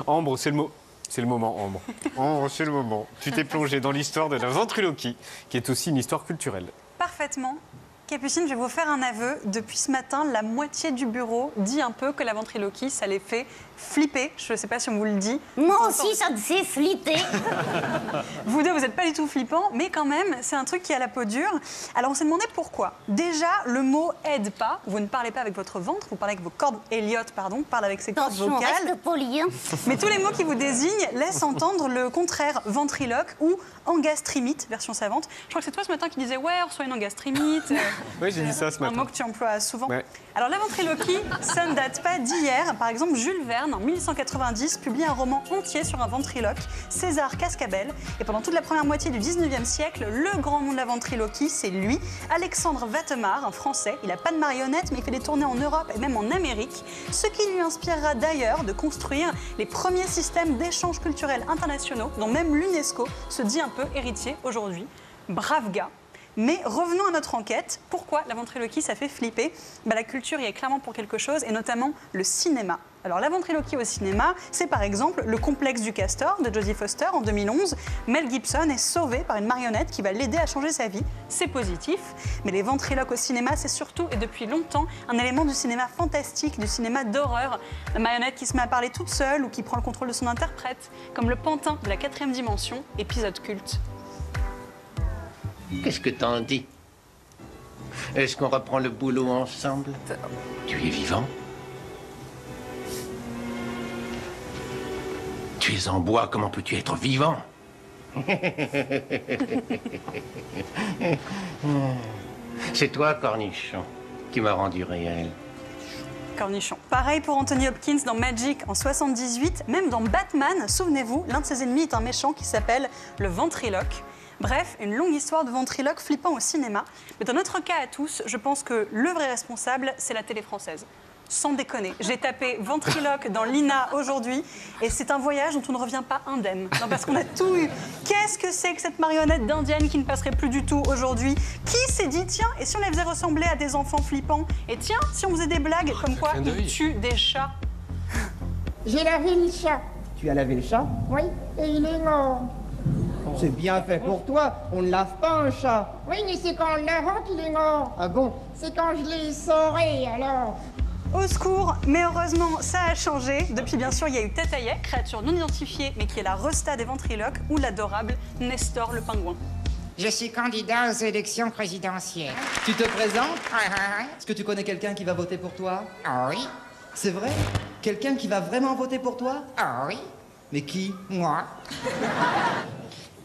Ambre, c'est le mot. C'est le moment, Ambre. Ambre, c'est le moment. Tu t'es plongée dans l'histoire de la ventriloquie, qui est aussi une histoire culturelle. Parfaitement. Capucine, je vais vous faire un aveu. Depuis ce matin, la moitié du bureau dit un peu que la ventriloquie, ça les fait flipper. Je ne sais pas si on vous le dit. Moi aussi, ça me fait flipper. Vous deux, vous n'êtes pas du tout flippants, mais quand même, c'est un truc qui a la peau dure. Alors, on s'est demandé pourquoi. Déjà, le mot « aide pas ». Vous ne parlez pas avec votre ventre, vous parlez avec vos cordes. Elliot, pardon, parle avec ses cordes Attention, vocales. reste poli, hein. Mais tous les mots qui vous désignent laissent entendre le contraire, ventriloque ou engastrimite, version savante. Je crois que c'est toi ce matin qui disais « ouais, on reçoit une engastrimite ». Oui, j'ai dit ça ce matin. Un mot que tu emploies souvent. Ouais. Alors la ventriloquie, ça ne date pas d'hier. Par exemple, Jules Verne, en 1890, publie un roman entier sur un ventriloque, César Cascabel. Et pendant toute la première moitié du 19e siècle, le grand nom de la ventriloquie, c'est lui, Alexandre Vatemar, un Français. Il n'a pas de marionnette, mais il fait des tournées en Europe et même en Amérique. Ce qui lui inspirera d'ailleurs de construire les premiers systèmes d'échanges culturels internationaux, dont même l'UNESCO se dit un peu héritier aujourd'hui. Brave gars. Mais revenons à notre enquête. Pourquoi la ventriloquie, ça fait flipper? La culture y est clairement pour quelque chose, et notamment le cinéma. Alors la ventriloquie au cinéma, c'est par exemple le complexe du castor de Jodie Foster en 2011. Mel Gibson est sauvé par une marionnette qui va l'aider à changer sa vie. C'est positif. Mais les ventriloques au cinéma, c'est surtout et depuis longtemps un élément du cinéma fantastique, du cinéma d'horreur. La marionnette qui se met à parler toute seule ou qui prend le contrôle de son interprète, comme le pantin de la 4e dimension, épisode culte. Qu'est-ce que t'en dis? Est-ce qu'on reprend le boulot ensemble? Tu es vivant? Tu es en bois, comment peux-tu être vivant? C'est toi, Cornichon, qui m'a rendu réel. Cornichon. Pareil pour Anthony Hopkins dans Magic en 78. Même dans Batman, souvenez-vous, l'un de ses ennemis est un méchant qui s'appelle le ventriloque. Bref, une longue histoire de ventriloque flippant au cinéma. Mais dans notre cas à tous, je pense que le vrai responsable, c'est la télé française. Sans déconner. J'ai tapé ventriloque dans l'INA aujourd'hui et c'est un voyage dont on ne revient pas indemne. Non, parce qu'on a tout eu. Qu'est-ce que c'est que cette marionnette d'indienne qui ne passerait plus du tout aujourd'hui? Qui s'est dit, tiens, et si on les faisait ressembler à des enfants flippants? Et tiens, si on faisait des blagues comme quoi ils tuent des chats? J'ai lavé le chat. Tu as lavé le chat? Oui, et il est mort. C'est bien fait pour toi, on ne lave pas un chat. Oui, mais c'est quand le lavant qu'il est mort. Ah bon? C'est quand je l'ai sauré, alors. Au secours, mais heureusement, ça a changé. Depuis, bien sûr, il y a eu Tataïek, créature non identifiée, mais qui est la resta des ventriloques, ou l'adorable Nestor le pingouin. Je suis candidat aux élections présidentielles. Tu te présentes? Ah Est-ce que tu connais quelqu'un qui va voter pour toi? oui, C'est vrai? Quelqu'un qui va vraiment voter pour toi? ah oui, Mais qui? moi.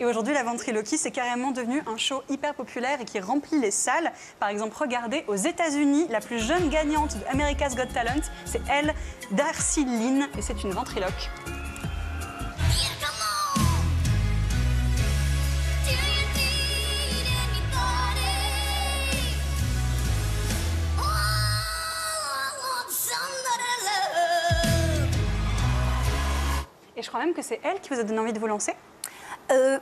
Et aujourd'hui, la ventriloquie, c'est carrément devenu un show hyper populaire et qui remplit les salles. Par exemple, regardez, aux États-Unis, la plus jeune gagnante de America's Got Talent, c'est elle, Darcy Lynn, et c'est une ventriloque. Et je crois même que c'est elle qui vous a donné envie de vous lancer.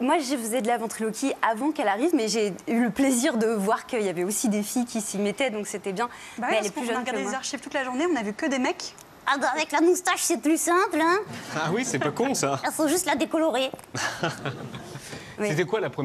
Moi, je faisais de la ventriloquie avant qu'elle arrive, mais j'ai eu le plaisir de voir qu'il y avait aussi des filles qui s'y mettaient, donc c'était bien. Bah mais oui, elle est plus on a jeune regardé que les moi. archives toute la journée, on a vu que des mecs. Ah bah avec la moustache, c'est plus simple, hein. Ah oui, c'est pas con ça. Il faut juste la décolorer. C'était quoi la première